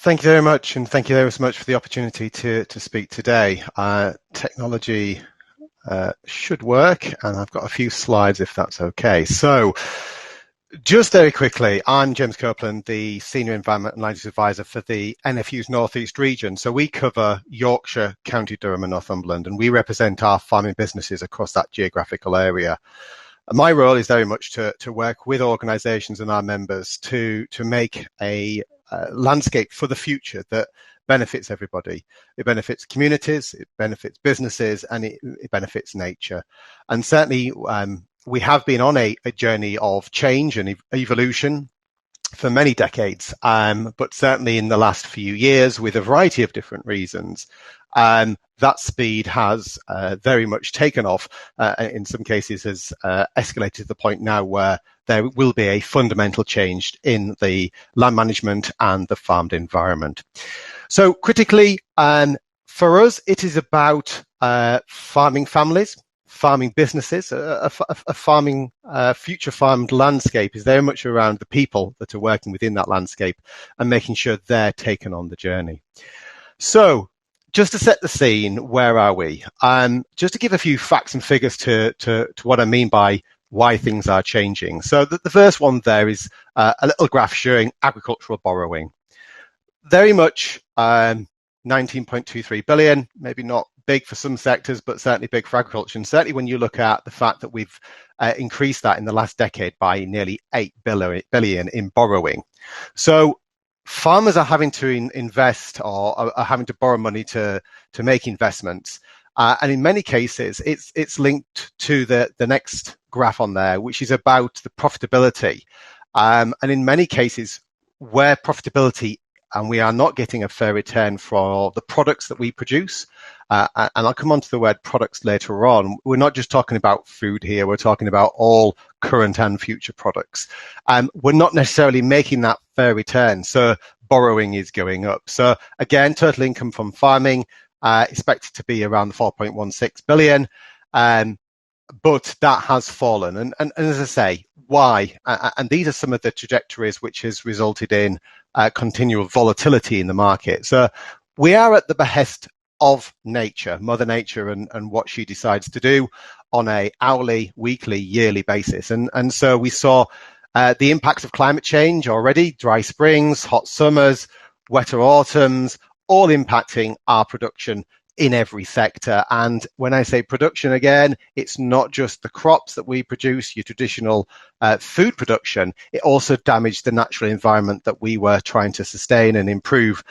Thank you very much, and thank you very much for the opportunity to speak today. Technology should work, and I've got a few slides if that's okay. So, just very quickly, I'm James Copeland, the Senior Environment and Land Use Advisor for the NFU's North East region. So we cover Yorkshire, County Durham and Northumberland, and we represent our farming businesses across that geographical area. My role is very much to work with organisations and our members to make a landscape for the future that benefits everybody. It benefits communities, it benefits businesses, and it benefits nature. And certainly we have been on a journey of change and evolution for many decades, but certainly in the last few years, with a variety of different reasons, that speed has very much taken off. In some cases, has escalated to the point now where there will be a fundamental change in the land management and the farmed environment. So critically, for us, it is about farming families, farming businesses. A farming future farmed landscape is very much around the people that are working within that landscape and making sure they're taken on the journey. So just to set the scene, where are we? Just to give a few facts and figures to what I mean by why things are changing. So the first one there is a little graph showing agricultural borrowing. Very much 19.23 billion, maybe not big for some sectors, but certainly big for agriculture. And certainly when you look at the fact that we've increased that in the last decade by nearly 8 billion in borrowing. So farmers are having to invest or are having to borrow money to make investments. And in many cases, it's linked to the next graph on there, which is about the profitability. And in many cases, where profitability and we are not getting a fair return for the products that we produce. And I'll come on to the word products later on. We're not just talking about food here. We're talking about all current and future products. We're not necessarily making that fair return. So borrowing is going up. So again, total income from farming expected to be around the 4.16 billion. But that has fallen. And as I say, why? And these are some of the trajectories which has resulted in continual volatility in the market. So we are at the behest of nature, Mother Nature, and what she decides to do on a hourly, weekly, yearly basis. And so we saw the impacts of climate change already, dry springs, hot summers, wetter autumns, all impacting our production in every sector. And when I say production, again, it's not just the crops that we produce, your traditional food production. It also damaged the natural environment that we were trying to sustain and improve,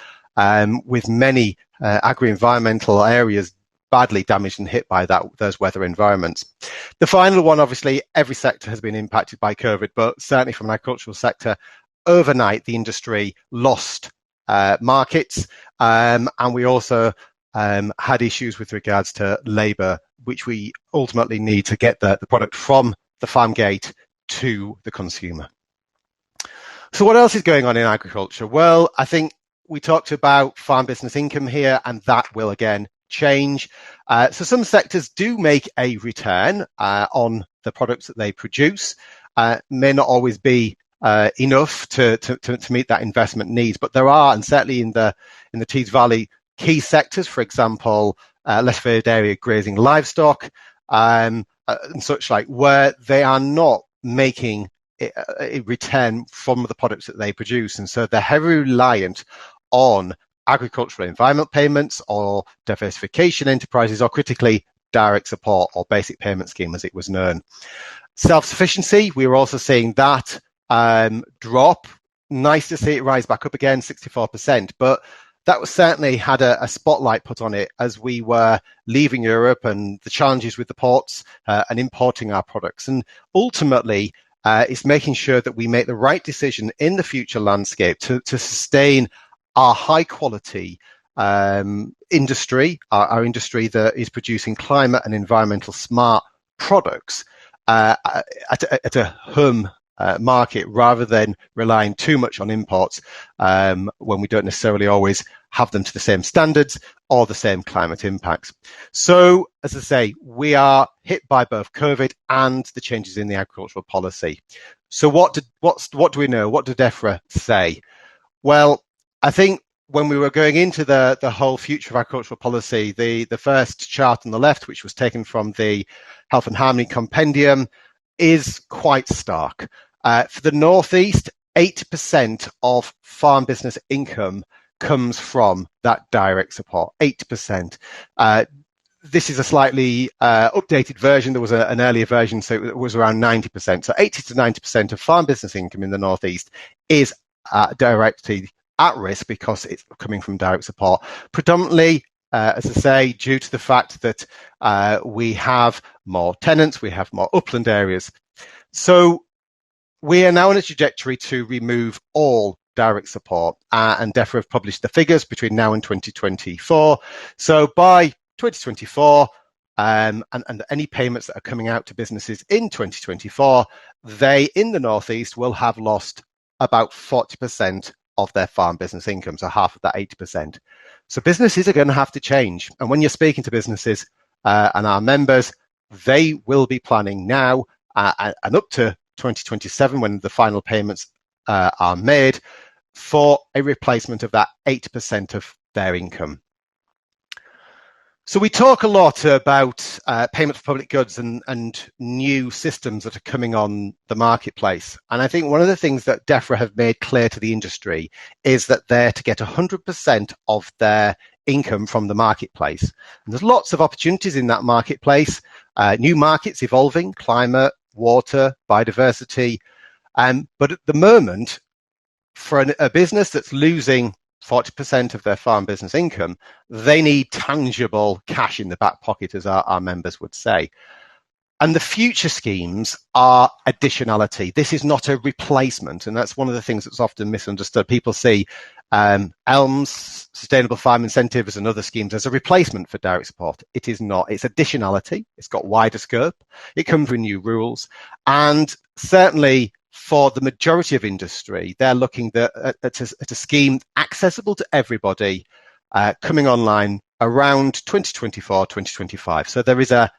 with many agri-environmental areas badly damaged and hit by those weather environments. The final one, obviously, every sector has been impacted by COVID, but certainly from an agricultural sector, overnight the industry lost markets, and we also had issues with regards to labour, which we ultimately need to get the product from the farm gate to the consumer. So what else is going on in agriculture? Well, I think we talked about farm business income here, and that will again change. So some sectors do make a return on the products that they produce. May not always be enough to meet that investment needs, but there are, and certainly in the Tees Valley, key sectors, for example, less favoured area grazing livestock and such like, where they are not making a return from the products that they produce. And so they're heavily reliant on agricultural environment payments or diversification enterprises, or critically direct support or basic payment scheme as it was known. Self-sufficiency, we were also seeing that drop. Nice to see it rise back up again, 64%, but that was certainly had a spotlight put on it as we were leaving Europe and the challenges with the ports and importing our products. And ultimately, it's making sure that we make the right decision in the future landscape to sustain our high quality industry, our industry that is producing climate and environmental smart products at a home market, rather than relying too much on imports when we don't necessarily always have them to the same standards or the same climate impacts. So, as I say, we are hit by both COVID and the changes in the agricultural policy. So what do we know? What did DEFRA say? Well, I think when we were going into the whole future of agricultural policy, the first chart on the left, which was taken from the Health and Harmony Compendium, is quite stark. For the Northeast, 80% of farm business income comes from that direct support, 8%. This is a slightly updated version. There was an earlier version, so it was around 90%. So 80 to 90% of farm business income in the Northeast is directly at risk because it's coming from direct support, predominantly, as I say, due to the fact that we have more tenants, we have more upland areas. So we are now on a trajectory to remove all direct support, and DEFRA have published the figures between now and 2024. So by 2024, and any payments that are coming out to businesses in 2024, they in the Northeast will have lost about 40% of their farm business income, so half of that 80%. So businesses are going to have to change. And when you're speaking to businesses and our members, they will be planning now and up to 2027, when the final payments are made, for a replacement of that 8% of their income. So we talk a lot about payment for public goods and new systems that are coming on the marketplace. And I think one of the things that DEFRA have made clear to the industry is that they're to get 100% of their income from the marketplace. And there's lots of opportunities in that marketplace, new markets evolving, climate, water, biodiversity. But at the moment, for a business that's losing 40% of their farm business income, they need tangible cash in the back pocket, as our members would say. And the future schemes are additionality. This is not a replacement, and that's one of the things that's often misunderstood. People see ELMS, Sustainable Farm Incentives, and other schemes as a replacement for direct support. It is not. It's additionality. It's got wider scope. It comes with new rules, and certainly for the majority of industry, they're looking at a scheme accessible to everybody, coming online around 2024, 2025. So there is a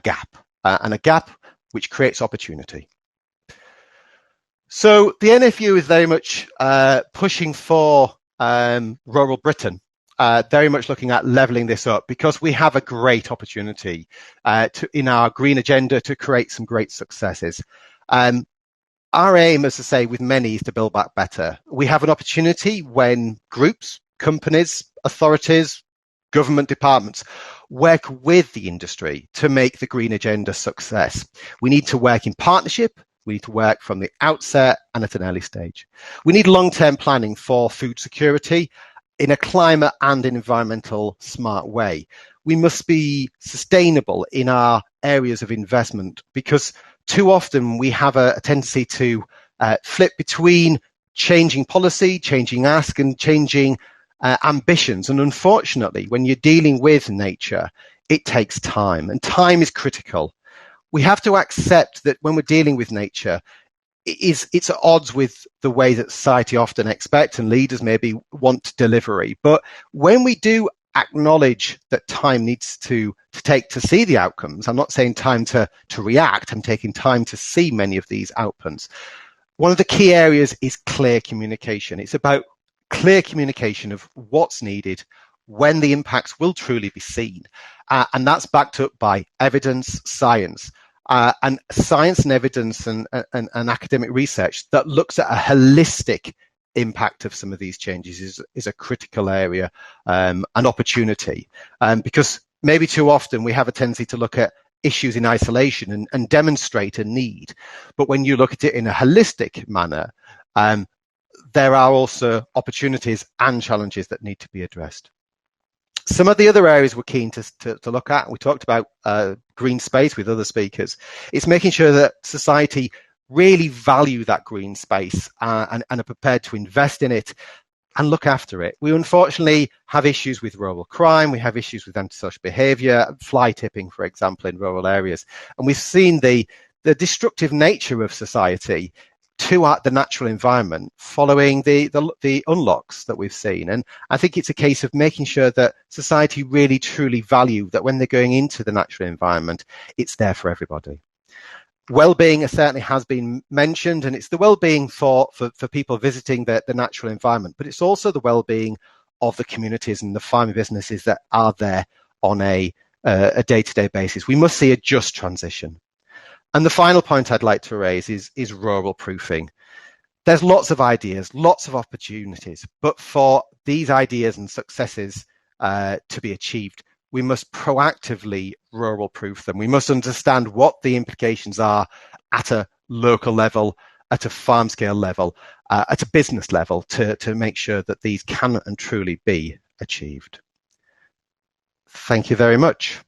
gap, and a gap which creates opportunity. So the NFU is very much pushing for rural Britain, very much looking at levelling this up, because we have a great opportunity in our green agenda to create some great successes. Our aim, as I say, with many, is to build back better. We have an opportunity when groups, companies, authorities, government departments work with the industry to make the green agenda success. We need to work in partnership. We need to work from the outset and at an early stage. We need long-term planning for food security in a climate and an environmental smart way. We must be sustainable in our areas of investment, because too often we have a tendency to flip between changing policy, changing ask, and changing ambitions. And unfortunately, when you're dealing with nature, it takes time, and time is critical. We have to accept that when we're dealing with nature, it's at odds with the way that society often expects and leaders maybe want delivery. But when we do acknowledge that time needs to take to see the outcomes, I'm not saying time to react, I'm taking time to see many of these outcomes. One of the key areas is clear communication. It's about clear communication of what's needed, when the impacts will truly be seen. And that's backed up by evidence, science. And science and evidence and academic research that looks at a holistic impact of some of these changes is a critical area, an opportunity, because maybe too often we have a tendency to look at issues in isolation and demonstrate a need. But when you look at it in a holistic manner, there are also opportunities and challenges that need to be addressed. Some of the other areas we're keen to look at, we talked about green space with other speakers, it's making sure that society really value that green space and are prepared to invest in it and look after it. We unfortunately have issues with rural crime, we have issues with antisocial behaviour, fly tipping, for example, in rural areas. And we've seen the destructive nature of society to the natural environment following the unlocks that we've seen. And I think it's a case of making sure that society really truly value that when they're going into the natural environment, it's there for everybody. Well-being certainly has been mentioned, and it's the well-being for people visiting the natural environment, but it's also the well-being of the communities and the farming businesses that are there on a day-to-day basis. We must see a just transition. And the final point I'd like to raise is rural proofing. There's lots of ideas, lots of opportunities, but for these ideas and successes to be achieved, we must proactively rural proof them. We must understand what the implications are at a local level, at a farm scale level, at a business level to make sure that these can and truly be achieved. Thank you very much.